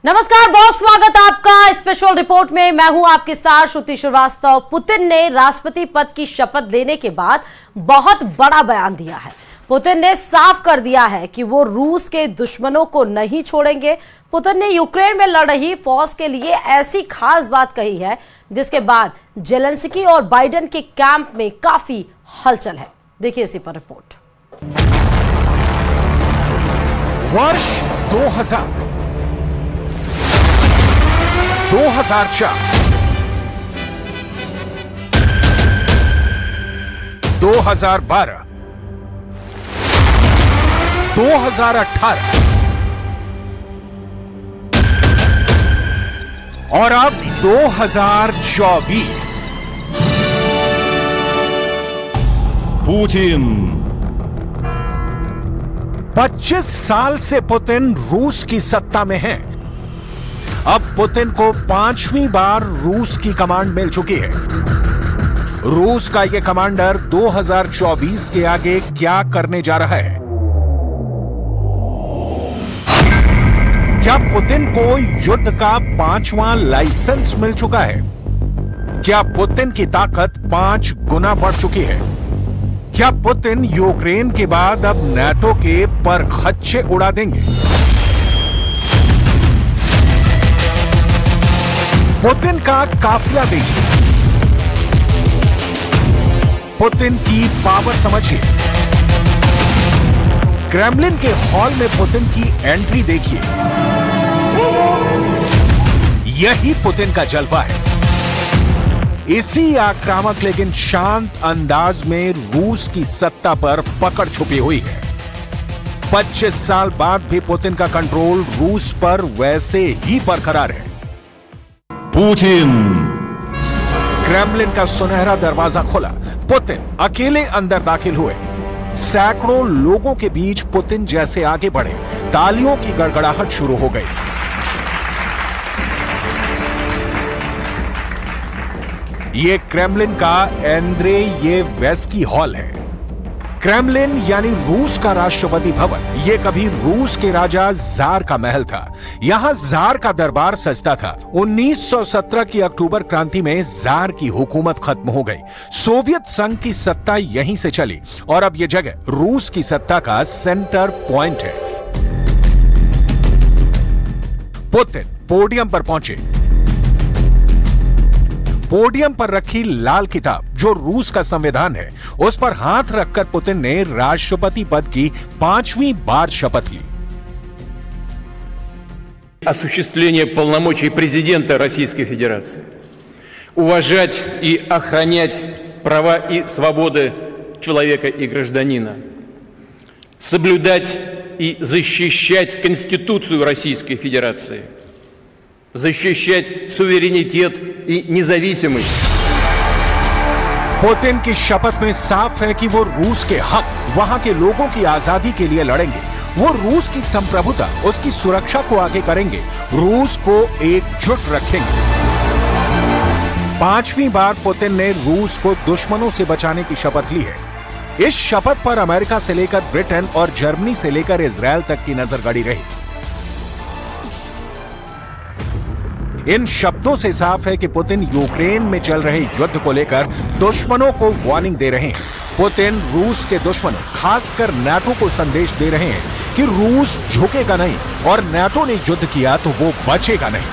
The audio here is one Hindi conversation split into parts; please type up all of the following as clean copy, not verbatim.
नमस्कार, बहुत स्वागत आपका स्पेशल रिपोर्ट में। मैं हूं आपके साथ श्रुति श्रीवास्तव। पुतिन ने राष्ट्रपति पद की शपथ लेने के बाद बहुत बड़ा बयान दिया है। पुतिन ने साफ कर दिया है कि वो रूस के दुश्मनों को नहीं छोड़ेंगे। पुतिन ने यूक्रेन में लड़ रही फौज के लिए ऐसी खास बात कही है जिसके बाद जेलेंस्की और बाइडेन के कैंप में काफी हलचल है। देखिए इसी पर रिपोर्ट। वर्ष 2004, 2012, 2018 और अब 2024। पुतिन 25 साल से पुतिन रूस की सत्ता में हैं। अब पुतिन को 5वीं बार रूस की कमांड मिल चुकी है। रूस का यह कमांडर 2024 के आगे क्या करने जा रहा है? क्या पुतिन को युद्ध का 5वां लाइसेंस मिल चुका है? क्या पुतिन की ताकत 5 गुना बढ़ चुकी है? क्या पुतिन यूक्रेन के बाद अब नाटो के परखच्चे उड़ा देंगे? पुतिन का काफिला देखिए, पुतिन की पावर समझिए, क्रेमलिन के हॉल में पुतिन की एंट्री देखिए। यही पुतिन का जलवा है। इसी आक्रामक लेकिन शांत अंदाज में रूस की सत्ता पर पकड़ छुपी हुई है। 25 साल बाद भी पुतिन का कंट्रोल रूस पर वैसे ही बरकरार है। पुतिन क्रेमलिन का सुनहरा दरवाजा खुला, पुतिन अकेले अंदर दाखिल हुए। सैकड़ों लोगों के बीच पुतिन जैसे आगे बढ़े, तालियों की गड़गड़ाहट शुरू हो गई। यह क्रेमलिन का एंद्रेयेव्स्की हॉल है। क्रेमलिन यानी रूस का राष्ट्रपति भवन, यह कभी रूस के राजा जार का महल था। यहां जार का दरबार सजता था। 1917 की अक्टूबर क्रांति में जार की हुकूमत खत्म हो गई। सोवियत संघ की सत्ता यहीं से चली और अब यह जगह रूस की सत्ता का सेंटर पॉइंट है। पुतिन पोडियम पर पहुंचे। पोडियम पर रखी लाल किताब जो रूस का संविधान है, उस पर हाथ रखकर पुतिन ने राष्ट्रपति पद की 5वीं बार शपथ ली। Осуществление полномочий президента Российской Федерации, уважать и охранять права и свободы человека и гражданина, соблюдать и защищать Конституцию Российской Федерации, защищать суверенитет и независимость. पुतिन की शपथ में साफ है कि वो रूस के हक, वहां के लोगों की आजादी के लिए लड़ेंगे। वो रूस की संप्रभुता, उसकी सुरक्षा को आगे करेंगे, रूस को एकजुट रखेंगे। 5वीं बार पुतिन ने रूस को दुश्मनों से बचाने की शपथ ली है। इस शपथ पर अमेरिका से लेकर ब्रिटेन और जर्मनी से लेकर इजरायल तक की नजर गड़ी रही। इन शब्दों से साफ है कि पुतिन यूक्रेन में चल रहे युद्ध को लेकर दुश्मनों को वार्निंग दे रहे हैं। पुतिन रूस के दुश्मनों, खासकर नाटो को संदेश दे रहे हैं कि रूस झुकेगा नहीं और नाटो ने युद्ध किया तो वो बचेगा नहीं।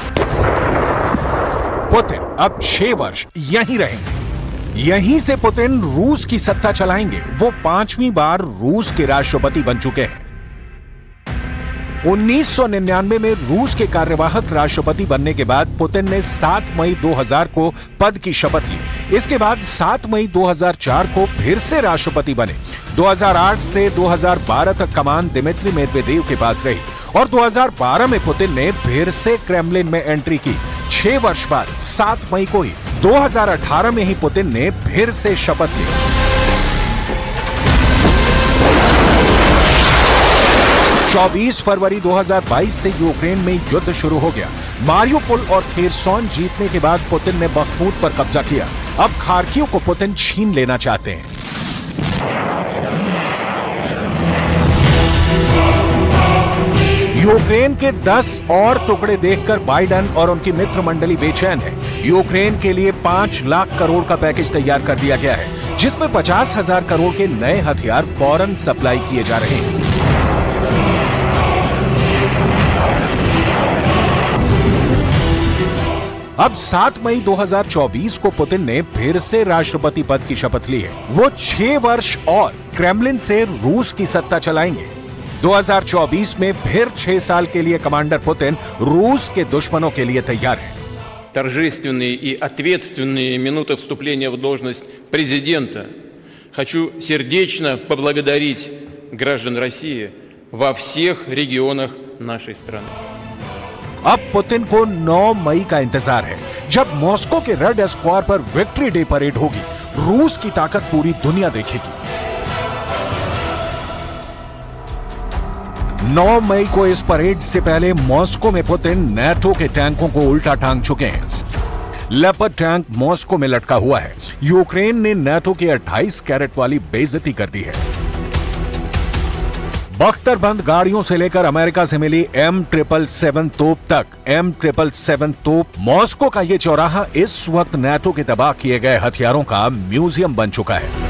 पुतिन अब 6 वर्ष यहीं रहेंगे। यहीं से पुतिन रूस की सत्ता चलाएंगे। वो 5वीं बार रूस के राष्ट्रपति बन चुके हैं। 1999 में रूस के कार्यवाहक राष्ट्रपति बनने के बाद पुतिन ने 7 मई 2000 को पद की शपथ ली। इसके बाद 7 मई 2004 को फिर से राष्ट्रपति बने। 2008 से 2012 तक कमान दिमित्री मेदवेदेव के पास रही और 2012 में पुतिन ने फिर से क्रेमलिन में एंट्री की। 6 वर्ष बाद 7 मई को ही 2018 में ही पुतिन ने फिर से शपथ ली। 24 फरवरी 2022 से यूक्रेन में युद्ध शुरू हो गया। मारियोपोल और खेरसॉन जीतने के बाद पुतिन ने बखमूत पर कब्जा किया। अब खार्किव को पुतिन छीन लेना चाहते हैं। यूक्रेन के 10 और टुकड़े देखकर बाइडेन और उनकी मित्र मंडली बेचैन है। यूक्रेन के लिए 5 लाख करोड़ का पैकेज तैयार कर दिया गया है, जिसमें 50,000 करोड़ के नए हथियार फौरन सप्लाई किए जा रहे हैं। अब 7 मई 2024 को पुतिन ने फिर से राष्ट्रपति पद की शपथ ली है। वो 6 वर्ष और क्रेमलिन से रूस की सत्ता चलाएंगे। 2024 में फिर 6 साल के लिए कमांडर पुतिन रूस के दुश्मनों के लिए तैयार है। Торжественные и ответственные минуты вступления в должность президента хочу сердечно поблагодарить граждан России во всех регионах нашей страны. अब पुतिन को 9 मई का इंतजार है, जब मॉस्को के रेड स्क्वायर पर विक्ट्री डे परेड होगी। रूस की ताकत पूरी दुनिया देखेगी। 9 मई को इस परेड से पहले मॉस्को में पुतिन नाटो के टैंकों को उल्टा टांग चुके हैं। लेपर्ड टैंक मॉस्को में लटका हुआ है। यूक्रेन ने नाटो की 28 कैरेट वाली बेइज्जती कर दी है। बख्तरबंद गाड़ियों से लेकर अमेरिका से मिली M777 तोप तक, M777 तोप मॉस्को का ये चौराहा इस वक्त नाटो के तबाह किए गए हथियारों का म्यूजियम बन चुका है।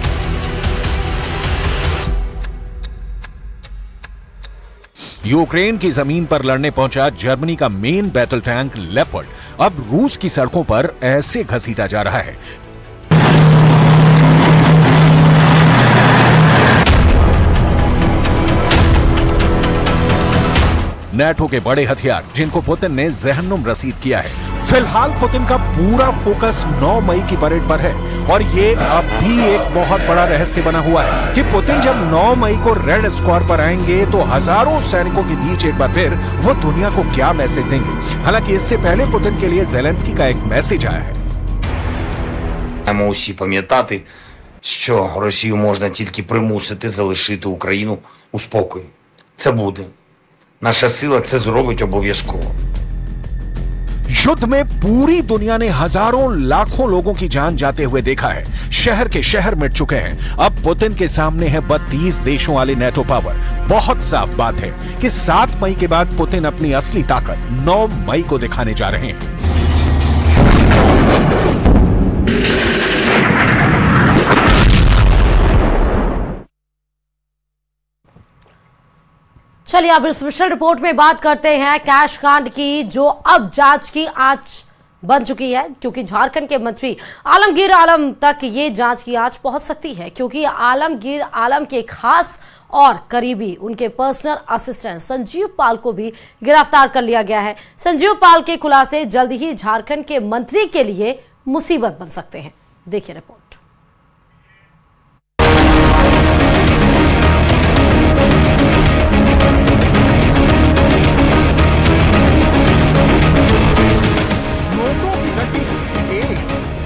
यूक्रेन की जमीन पर लड़ने पहुंचा जर्मनी का मेन बैटल टैंक लेपर्ड अब रूस की सड़कों पर ऐसे घसीटा जा रहा है। नाटो के बड़े हथियार जिनको पुतिन ने जहन्नुम रसीद किया है। फिलहाल पुतिन का पूरा फोकस 9 मई की परेड पर है और ये अब भी एक बहुत बड़ा रहस्य बना हुआ है कि पुतिन जब 9 मई को रेड स्क्वायर पर आएंगे तो हजारों सैनिकों के बीच एक बार फिर वो दुनिया को क्या मैसेज देंगे। हालांकि इससे पहले पुतिन के लिए ज़ेलेंस्की का एक मैसेज आया है। Маємо усі пам'ятати, що Росію можна тільки примусити залишити Україну у спокої. Це буде. Наша сила це зробить обов'язково. युद्ध में पूरी दुनिया ने हजारों लाखों लोगों की जान जाते हुए देखा है। शहर के शहर मिट चुके हैं। अब पुतिन के सामने है 32 देशों वाले नाटो पावर। बहुत साफ बात है कि 7 मई के बाद पुतिन अपनी असली ताकत 9 मई को दिखाने जा रहे हैं। चलिए अब स्पेशल रिपोर्ट में बात करते हैं कैश कांड की, जो अब जांच की आंच बन चुकी है, क्योंकि झारखंड के मंत्री आलमगीर आलम तक ये जांच की आंच पहुंच सकती है, क्योंकि आलमगीर आलम के खास और करीबी उनके पर्सनल असिस्टेंट संजीव पाल को भी गिरफ्तार कर लिया गया है। संजीव पाल के खुलासे जल्द ही झारखंड के मंत्री के लिए मुसीबत बन सकते हैं। देखिए रिपोर्ट।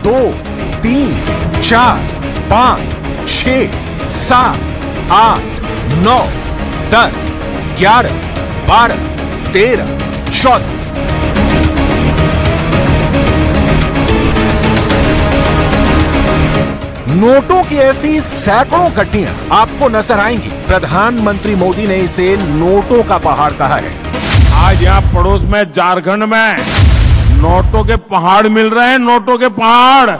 दो, 3, 4, 5, 6, 7, 8, 9, 10, 11, 12, 13, 14। नोटों की ऐसी सैकड़ों गड्डियां आपको नजर आएंगी। प्रधानमंत्री मोदी ने इसे नोटों का पहाड़ कहा है। आज यहाँ पड़ोस में झारखंड में नोटों के पहाड़ मिल रहे हैं, नोटों के पहाड़।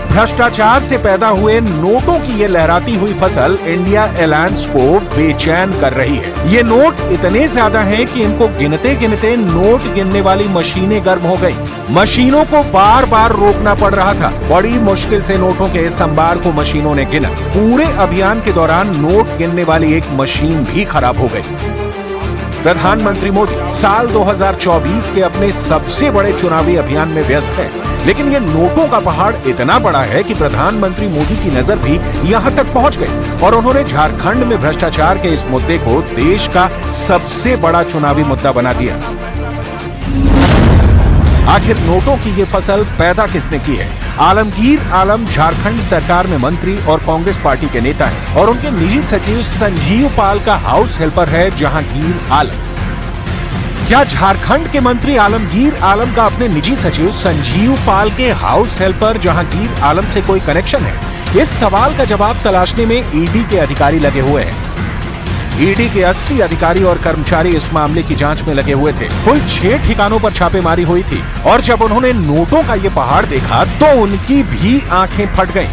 भ्रष्टाचार से पैदा हुए नोटों की ये लहराती हुई फसल इंडिया अलायंस को बेचैन कर रही है। ये नोट इतने ज्यादा हैं कि इनको गिनते गिनते नोट गिनने वाली मशीनें गर्म हो गई। मशीनों को बार बार रोकना पड़ रहा था। बड़ी मुश्किल से नोटों के इस अंबार को मशीनों ने गिना। पूरे अभियान के दौरान नोट गिनने वाली एक मशीन भी खराब हो गई। प्रधानमंत्री मोदी साल 2024 के अपने सबसे बड़े चुनावी अभियान में व्यस्त हैं, लेकिन ये नोटों का पहाड़ इतना बड़ा है कि प्रधानमंत्री मोदी की नजर भी यहां तक पहुंच गई और उन्होंने झारखंड में भ्रष्टाचार के इस मुद्दे को देश का सबसे बड़ा चुनावी मुद्दा बना दिया। आखिर नोटों की ये फसल पैदा किसने की है? आलमगीर आलम झारखंड सरकार में मंत्री और कांग्रेस पार्टी के नेता हैं और उनके निजी सचिव संजीव पाल का हाउस हेल्पर है जहांगीर आलम। क्या झारखंड के मंत्री आलमगीर आलम का अपने निजी सचिव संजीव पाल के हाउस हेल्पर जहांगीर आलम से कोई कनेक्शन है? इस सवाल का जवाब तलाशने में ईडी के अधिकारी लगे हुए हैं। ईडी के 80 अधिकारी और कर्मचारी इस मामले की जांच में लगे हुए थे। कुल 6 ठिकानों पर छापेमारी हुई थी और जब उन्होंने नोटों का ये पहाड़ देखा तो उनकी भी आंखें फट गईं।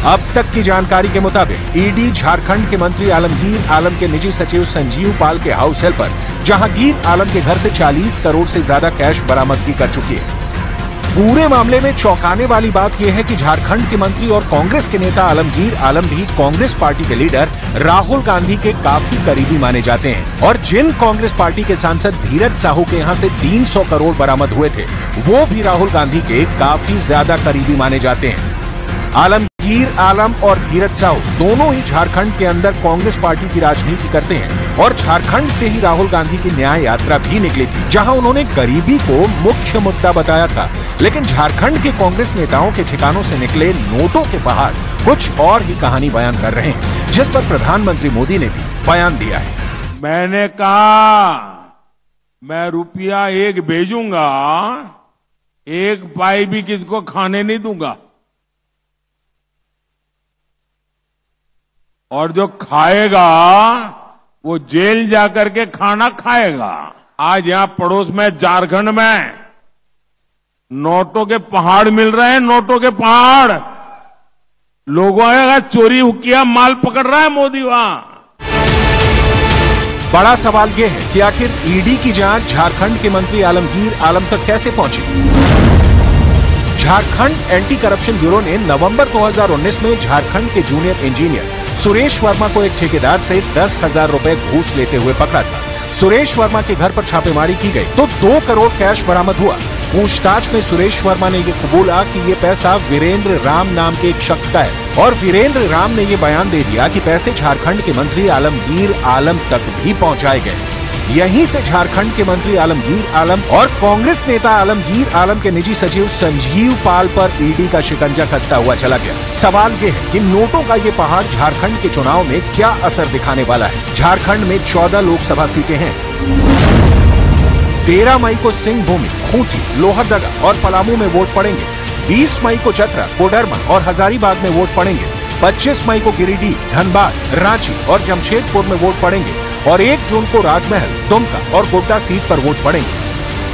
अब तक की जानकारी के मुताबिक ईडी झारखंड के मंत्री आलमगीर आलम के निजी सचिव संजीव पाल के हाउस हेल्पर जहांगीर आलम के घर से 40 करोड़ से ज्यादा कैश बरामदगी कर चुकी है। पूरे मामले में चौंकाने वाली बात यह है कि झारखंड के मंत्री और कांग्रेस के नेता आलमगीर आलम भी कांग्रेस पार्टी के लीडर राहुल गांधी के काफी करीबी माने जाते हैं और जिन कांग्रेस पार्टी के सांसद धीरज साहू के यहां से 300 करोड़ बरामद हुए थे वो भी राहुल गांधी के काफी ज्यादा करीबी माने जाते हैं। आलमगीर आलम और धीरज साहू दोनों ही झारखंड के अंदर कांग्रेस पार्टी की राजनीति करते हैं और झारखंड से ही राहुल गांधी की न्याय यात्रा भी निकली थी जहां उन्होंने गरीबी को मुख्य मुद्दा बताया था। लेकिन झारखंड के कांग्रेस नेताओं के ठिकानों से निकले नोटों के पहाड़ कुछ और ही कहानी बयान कर रहे हैं, जिस पर प्रधानमंत्री मोदी ने भी बयान दिया है। मैंने कहा मैं रुपया 1 भेजूंगा, 1 पाई भी किसको खाने नहीं दूंगा और जो खाएगा वो जेल जाकर के खाना खाएगा। आज यहां पड़ोस में झारखंड में नोटों के पहाड़ मिल रहे हैं, नोटों के पहाड़। लोगों का चोरी किया माल पकड़ रहा है मोदी वहां। बड़ा सवाल यह है कि आखिर ईडी की जांच झारखंड के मंत्री आलमगीर आलम तक कैसे पहुंची। झारखंड एंटी करप्शन ब्यूरो ने नवंबर 2019 में झारखंड के जूनियर इंजीनियर सुरेश वर्मा को एक ठेकेदार से 10,000 रुपए घूस लेते हुए पकड़ा था। सुरेश वर्मा के घर पर छापेमारी की गई तो 2 करोड़ कैश बरामद हुआ। पूछताछ में सुरेश वर्मा ने ये कबूला कि ये पैसा वीरेंद्र राम नाम के एक शख्स का है और वीरेंद्र राम ने ये बयान दे दिया कि पैसे झारखंड के मंत्री आलमगीर आलम तक भी पहुंचाए गए। यहीं से झारखंड के मंत्री आलमगीर आलम और कांग्रेस नेता आलमगीर आलम के निजी सचिव संजीव पाल पर ईडी का शिकंजा कसता हुआ चला गया। सवाल ये है कि नोटों का ये पहाड़ झारखंड के चुनाव में क्या असर दिखाने वाला है। झारखंड में 14 लोकसभा सीटें हैं। 13 मई को सिंहभूमि, खूंटी, लोहरदगा और पलामू में वोट पड़ेंगे। 20 मई को चतरा, कोडरमा और हजारीबाग में वोट पड़ेंगे। 25 मई को गिरिडीह, धनबाद, रांची और जमशेदपुर में वोट पड़ेंगे और 1 जून को राजमहल, दुमका और गोड्डा सीट पर वोट पड़ेंगे।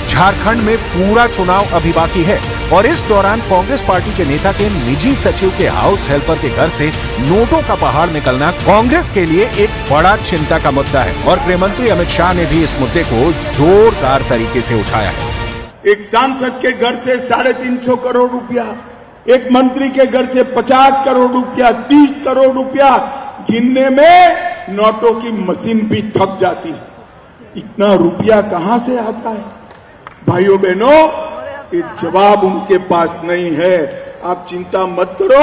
झारखंड में पूरा चुनाव अभी बाकी है और इस दौरान कांग्रेस पार्टी के नेता के निजी सचिव के हाउस हेल्पर के घर से नोटों का पहाड़ निकलना कांग्रेस के लिए एक बड़ा चिंता का मुद्दा है और गृह मंत्री अमित शाह ने भी इस मुद्दे को जोरदार तरीके से उठाया है। एक सांसद के घर से 350 करोड़ रुपया, एक मंत्री के घर से 50 करोड़ रुपया, 30 करोड़ रुपया गिनने में नोटों की मशीन भी थक जाती है। इतना रुपया कहां से आता है? भाइयों बहनों, ये जवाब उनके पास नहीं है। आप चिंता मत करो,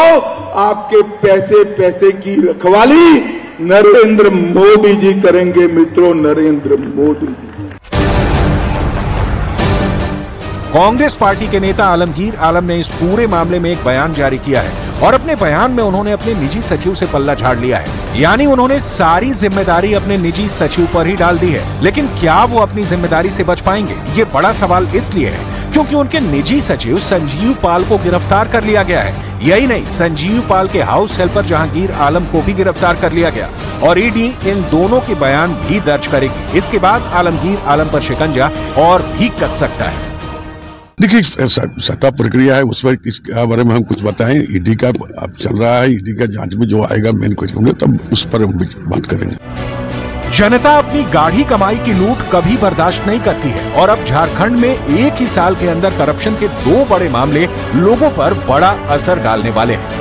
आपके पैसे की रखवाली नरेंद्र मोदी जी करेंगे। मित्रों, नरेंद्र मोदी जी। कांग्रेस पार्टी के नेता आलमगीर आलम ने इस पूरे मामले में एक बयान जारी किया है और अपने बयान में उन्होंने अपने निजी सचिव से पल्ला झाड़ लिया है। यानी उन्होंने सारी जिम्मेदारी अपने निजी सचिव पर ही डाल दी है। लेकिन क्या वो अपनी जिम्मेदारी से बच पाएंगे? ये बड़ा सवाल इसलिए है क्योंकि उनके निजी सचिव संजीव पाल को गिरफ्तार कर लिया गया है। यही नहीं, संजीव पाल के हाउस हेल्पर जहांगीर आलम को भी गिरफ्तार कर लिया गया और ईडी इन दोनों के बयान भी दर्ज करेगी। इसके बाद आलमगीर आलम पर शिकंजा और भी कस सकता है। देखिए, सत्ता प्रक्रिया है, उस पर इसके बारे में हम कुछ बताएं। ईडी का अब चल रहा है, ईडी का जांच में जो आएगा मेन क्वेश्चन तब उस पर हम बात करेंगे। जनता अपनी गाढ़ी कमाई की लूट कभी बर्दाश्त नहीं करती है और अब झारखंड में एक ही साल के अंदर करप्शन के 2 बड़े मामले लोगों पर बड़ा असर डालने वाले हैं।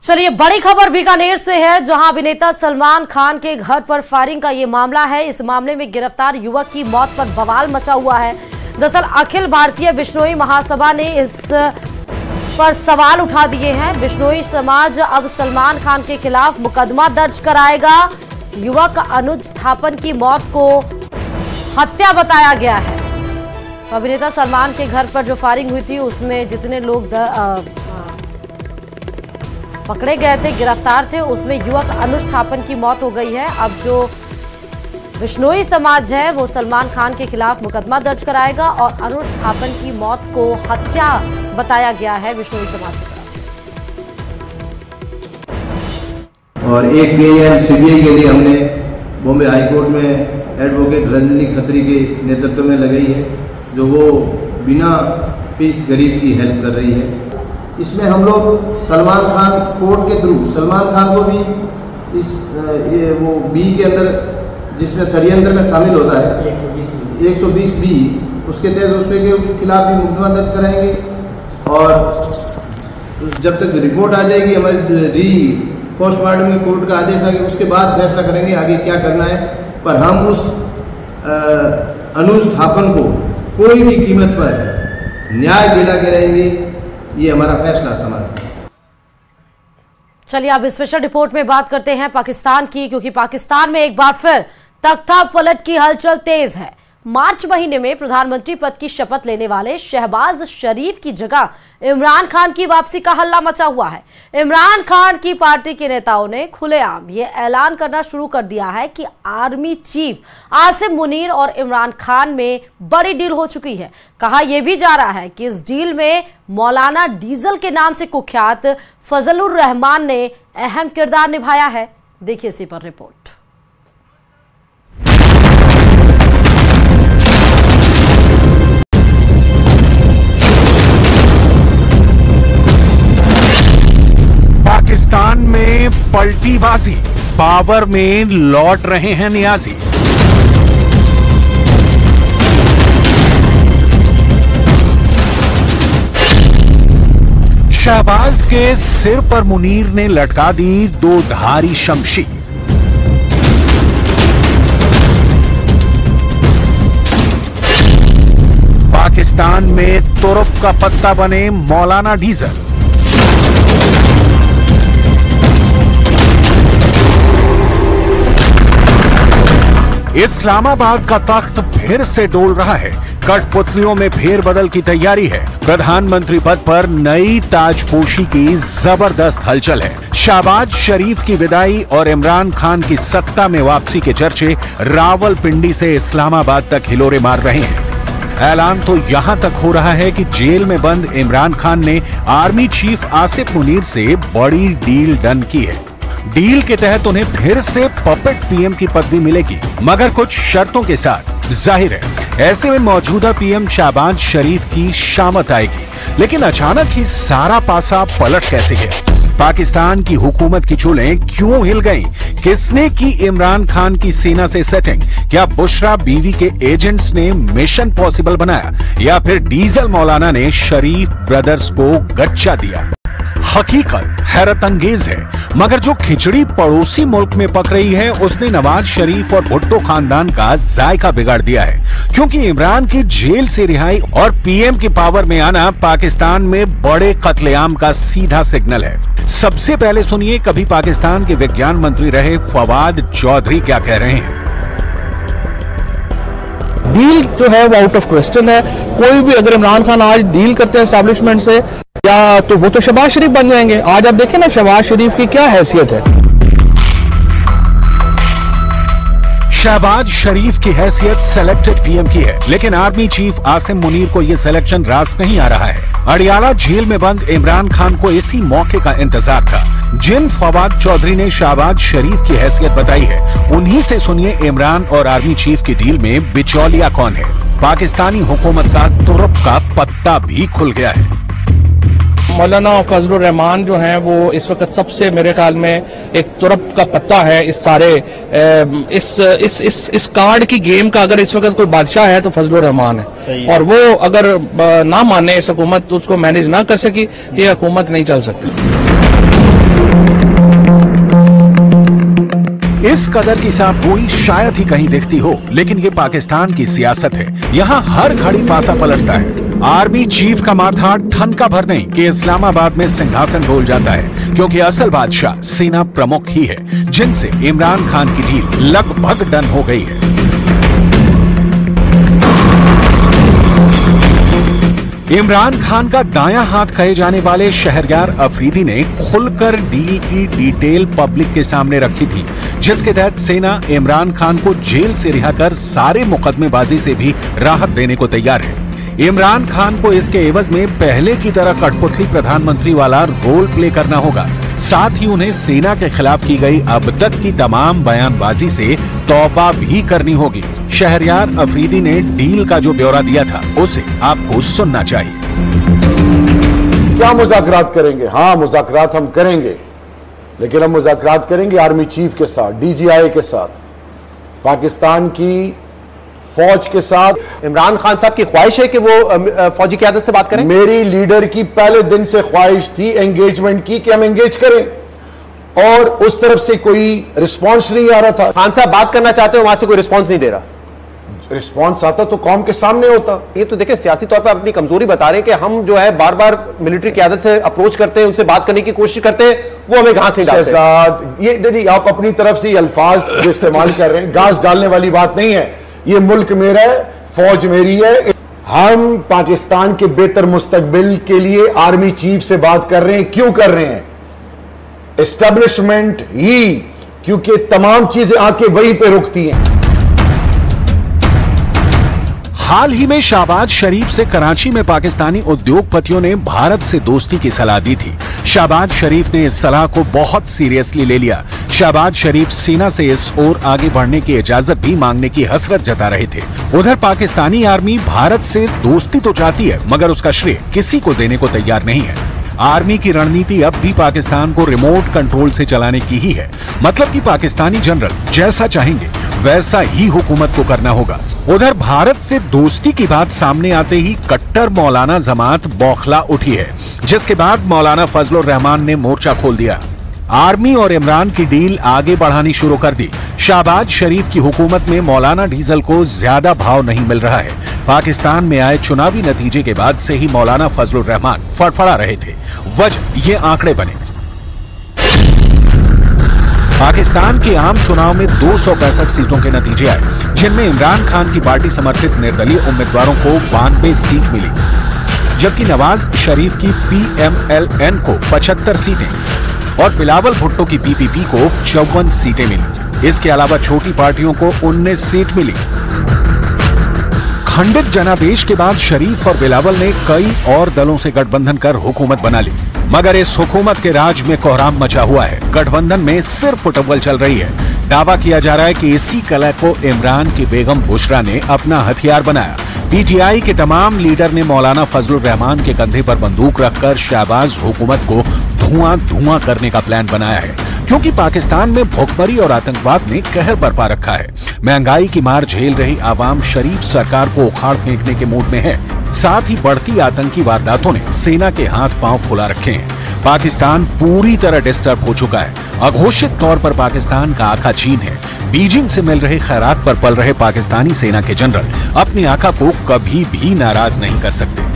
चलिए, बड़ी खबर बीकानेर से है जहां अभिनेता सलमान खान के घर पर फायरिंग का ये मामला है। इस मामले में गिरफ्तार युवक की मौत पर बवाल मचा हुआ है। दरअसल अखिल भारतीय बिश्नोई महासभा ने इस पर सवाल उठा दिए हैं। बिश्नोई समाज अब सलमान खान के खिलाफ मुकदमा दर्ज कराएगा। युवक अनुज थापन की मौत को हत्या बताया गया है। तो अभिनेता सलमान के घर पर जो फायरिंग हुई थी उसमें जितने लोग पकड़े गए थे, गिरफ्तार थे, उसमें युवक अनुज थापन की मौत हो गई है। अब जो बिश्नोई समाज है वो सलमान खान के खिलाफ मुकदमा दर्ज कराएगा और अनुज थापन की मौत को हत्या बताया गया है बिश्नोई समाज की तरफ से। और एक PIL CBI के लिए हमने बॉम्बे हाई कोर्ट में एडवोकेट रंजनी खत्री के नेतृत्व में लगाई है, जो वो बिना फीस गरीब की हेल्प कर रही है। इसमें हम लोग सलमान खान कोर्ट के थ्रू सलमान खान को भी इस वो बी के अंदर जिसमें षड्यंत्र में शामिल होता है 120B, उसके तहत उसके खिलाफ भी मुकदमा दर्ज कराएंगे और जब तक रिपोर्ट आ जाएगी हमारी पोस्टमार्टम की कोर्ट का आदेश आ गया उसके बाद फैसला करेंगे आगे क्या करना है। पर हम उस अनुज थापन को कोई भी कीमत पर न्याय दिला के रहेंगे, ये हमारा फैसला समाज का। चलिए अब स्पेशल रिपोर्ट में बात करते हैं पाकिस्तान की, क्योंकि पाकिस्तान में एक बार फिर तख्ता पलट की हलचल तेज है। मार्च महीने में प्रधानमंत्री पद की शपथ लेने वाले शहबाज शरीफ की जगह इमरान खान की वापसी का हल्ला मचा हुआ है। इमरान खान की पार्टी के नेताओं ने खुलेआम ये ऐलान करना शुरू कर दिया है कि आर्मी चीफ आसिम मुनीर और इमरान खान में बड़ी डील हो चुकी है। कहा यह भी जा रहा है कि इस डील में मौलाना डीजल के नाम से कुख्यात फजलुर रहमान ने अहम किरदार निभाया है। देखिए इसी पर रिपोर्ट। पाकिस्तान में पलटीबाजी, पावर में लौट रहे हैं नियाजी। शहबाज के सिर पर मुनीर ने लटका दी दो धारी शमशीर। पाकिस्तान में तुरुप का पत्ता बने मौलाना डीजल। इस्लामाबाद का तख्त फिर से डोल रहा है। कठपुतलियों में फेरबदल की तैयारी है। प्रधानमंत्री पद पर नई ताजपोशी की जबरदस्त हलचल है। शहबाज शरीफ की विदाई और इमरान खान की सत्ता में वापसी के चर्चे रावलपिंडी से इस्लामाबाद तक हिलोरे मार रहे हैं। ऐलान तो यहां तक हो रहा है कि जेल में बंद इमरान खान ने आर्मी चीफ आसिफ मुनीर से बड़ी डील डन की है। डील के तहत उन्हें फिर से पपेट पीएम की पदवी मिलेगी, मगर कुछ शर्तों के साथ। जाहिर है ऐसे में मौजूदा पीएम शहबाज शरीफ की शामत आएगी। लेकिन अचानक ही सारा पासा पलट कैसे गया? पाकिस्तान की हुकूमत की चूलें क्यों हिल गईं? किसने की इमरान खान की सेना से सेटिंग? क्या बुशरा बीवी के एजेंट्स ने मिशन पॉसिबल बनाया, या फिर डीजल मौलाना ने शरीफ ब्रदर्स को गच्चा दिया? हकीकत हैरत अंगेज है, मगर जो खिचड़ी पड़ोसी मुल्क में पक रही है उसने नवाज शरीफ और भुट्टो खानदान का जायका बिगाड़ दिया है। क्योंकि इमरान की जेल से रिहाई और पीएम की पावर में आना पाकिस्तान में बड़े कत्लेआम का सीधा सिग्नल है। सबसे पहले सुनिए कभी पाकिस्तान के विज्ञान मंत्री रहे फवाद चौधरी क्या कह रहे हैं। डील जो है वो आउट ऑफ क्वेश्चन है। कोई भी अगर इमरान खान आज डील करते हैं एस्टैब्लिशमेंट से, या तो वो तो शहबाज शरीफ बन जाएंगे। आज आप देखें ना शहबाज शरीफ की क्या हैसियत है। शहबाज शरीफ की हैसियत सेलेक्टेड पीएम की है, लेकिन आर्मी चीफ आसिम मुनीर को यह सिलेक्शन रास नहीं आ रहा है। अडियाला जेल में बंद इमरान खान को इसी मौके का इंतजार था। जिन फवाद चौधरी ने शहबाज शरीफ की हैसियत बताई है, उन्हीं से सुनिए इमरान और आर्मी चीफ की डील में बिचौलिया कौन है। पाकिस्तानी हुकूमत का तुरुप का पत्ता भी खुल गया है। मौलाना फजलुर रहमान जो हैं वो इस वक्त सबसे मेरे ख्याल में एक तुरुप का पत्ता है इस सारे इस कार्ड की गेम का। अगर इस वक्त कोई बादशाह है तो फजलुर रहमान है, और वो अगर ना माने इस हुकूमत तो उसको मैनेज ना कर सकी, ये हुकूमत नहीं चल सकती। इस कदर की साफगोई शायद ही कहीं दिखती हो, लेकिन ये पाकिस्तान की सियासत है। यहाँ हर घड़ी पासा पलटता है। आर्मी चीफ का माथा ठनका भर नहीं कि इस्लामाबाद में सिंहासन डोल जाता है, क्योंकि असल बादशाह सेना प्रमुख ही है, जिनसे इमरान खान की डील लगभग डन हो गई है। इमरान खान का दायां हाथ कहे जाने वाले शहरयार अफरीदी ने खुलकर डील की डिटेल पब्लिक के सामने रखी थी, जिसके तहत सेना इमरान खान को जेल से रिहा कर सारे मुकदमेबाजी से भी राहत देने को तैयार है। इमरान खान को इसके एवज में पहले की तरह कठपुतली प्रधानमंत्री वाला रोल प्ले करना होगा। साथ ही उन्हें सेना के खिलाफ की गई अब तक की तमाम बयानबाजी से तौबा भी करनी होगी। शहरयार अफरीदी ने डील का जो ब्यौरा दिया था उसे आपको सुनना चाहिए। क्या मुज़ाकरात करेंगे? हाँ, मुज़ाकरात हम करेंगे, लेकिन हम मुज़ाकरात करेंगे आर्मी चीफ के साथ, DGI के साथ, पाकिस्तान की फौज के साथ। इमरान खान साहब की ख्वाहिश है कि वो फौजी क़यादत से बात करें? मेरी लीडर की पहले दिन से ख्वाहिश थी एंगेजमेंट की, कि हम एंगेज करें, और उस तरफ से कोई रिस्पांस नहीं आ रहा था। खान साहब बात करना चाहते हो, वहां से कोई रिस्पांस नहीं दे रहा। रिस्पांस आता तो कौम के सामने होता। ये तो देखिए सियासी तौर पर अपनी कमजोरी बता रहे हैं कि हम जो है बार बार मिलिट्री क़यादत से अप्रोच करते हैं, उनसे बात करने की कोशिश करते हैं, वो हमें घास नहीं डालते। शहजाद, ये नहीं, आप अपनी तरफ से अल्फाज जो इस्तेमाल कर रहे हैं, घास डालने वाली बात नहीं है। ये मुल्क मेरा है, फौज मेरी है। हम पाकिस्तान के बेहतर मुस्तकबिल के लिए आर्मी चीफ से बात कर रहे हैं। क्यों कर रहे हैं? एस्टेब्लिशमेंट ही, क्योंकि तमाम चीजें आके वहीं पे रुकती हैं। हाल ही में शहबाज शरीफ से कराची में पाकिस्तानी उद्योगपतियों ने भारत से दोस्ती की सलाह दी थी। शहबाज शरीफ ने इस सलाह को बहुत सीरियसली ले लिया। शहबाज शरीफ सेना से इस ओर आगे बढ़ने की इजाजत भी मांगने की हसरत जता रहे थे। उधर पाकिस्तानी आर्मी भारत से दोस्ती तो चाहती है, मगर उसका श्रेय किसी को देने को तैयार नहीं है। आर्मी की रणनीति अब भी पाकिस्तान को रिमोट कंट्रोल से चलाने की ही है। मतलब कि पाकिस्तानी जनरल जैसा चाहेंगे वैसा ही हुकूमत को करना होगा। उधर भारत से दोस्ती की बात सामने आते ही कट्टर मौलाना जमात बौखला उठी है, जिसके बाद मौलाना फजलुर रहमान ने मोर्चा खोल दिया। आर्मी और इमरान की डील आगे बढ़ानी शुरू कर दी। शहबाज शरीफ की हुकूमत में मौलाना डीजल को ज्यादा भाव नहीं मिल रहा है। पाकिस्तान में आए चुनावी नतीजे के बाद से ही मौलाना फजलुर रहमान फड़फड़ा रहे थे। वजह ये आंकड़े बने। पाकिस्तान के आम चुनाव में 265 सीटों के नतीजे आए, जिनमें इमरान खान की पार्टी समर्थित निर्दलीय उम्मीदवारों को 92 सीट मिली, जबकि नवाज शरीफ की PMLN को 75 सीटें और बिलावल भुट्टो की PPP को 54 सीटें मिली। इसके अलावा छोटी पार्टियों को 19 सीट मिली। खंडित जनादेश के बाद शरीफ और बिलावल ने कई और दलों से गठबंधन कर हुकूमत बना ली, मगर इस हुकूमत के राज में कोहराम मचा हुआ है। गठबंधन में सिर्फ फुटबॉल चल रही है। दावा किया जा रहा है कि इसी कलह को इमरान की बेगम बुशरा ने अपना हथियार बनाया। PTI के तमाम लीडर ने मौलाना फजलुर रहमान के कंधे पर बंदूक रखकर शहबाज हुकूमत को धुआं करने का प्लान बनाया है, क्योंकि पाकिस्तान में भुखमरी और आतंकवाद ने कहर बरपा रखा है। महंगाई की मार झेल रही आवाम शरीफ सरकार को उखाड़ फेंकने के मूड में है। साथ ही बढ़ती आतंकी वारदातों ने सेना के हाथ पांव फुला रखे हैं। पाकिस्तान पूरी तरह डिस्टर्ब हो चुका है। अघोषित तौर पर पाकिस्तान का आका चीन है। बीजिंग से मिल रहे खैरात पर पल रहे पाकिस्तानी सेना के जनरल अपने आका को कभी भी नाराज नहीं कर सकते।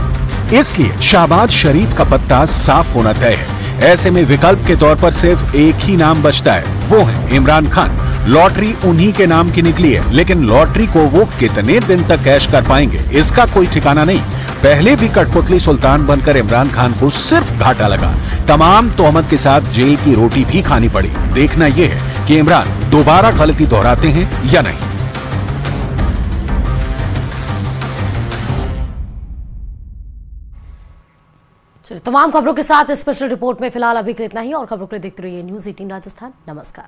इसलिए शहबाज शरीफ का पत्ता साफ होना तय है। ऐसे में विकल्प के तौर पर सिर्फ एक ही नाम बचता है, वो है इमरान खान। लॉटरी उन्हीं के नाम की निकली है, लेकिन लॉटरी को वो कितने दिन तक कैश कर पाएंगे इसका कोई ठिकाना नहीं। पहले भी कठपुतली सुल्तान बनकर इमरान खान को सिर्फ घाटा लगा। तमाम तोहमत के साथ जेल की रोटी भी खानी पड़ी। देखना यह है कि इमरान दोबारा गलती दोहराते हैं या नहीं। तमाम खबरों के साथ स्पेशल रिपोर्ट में फिलहाल अभी के लिए इतना ही, और खबरों के लिए देखते रहिए न्यूज़ 18 राजस्थान। नमस्कार।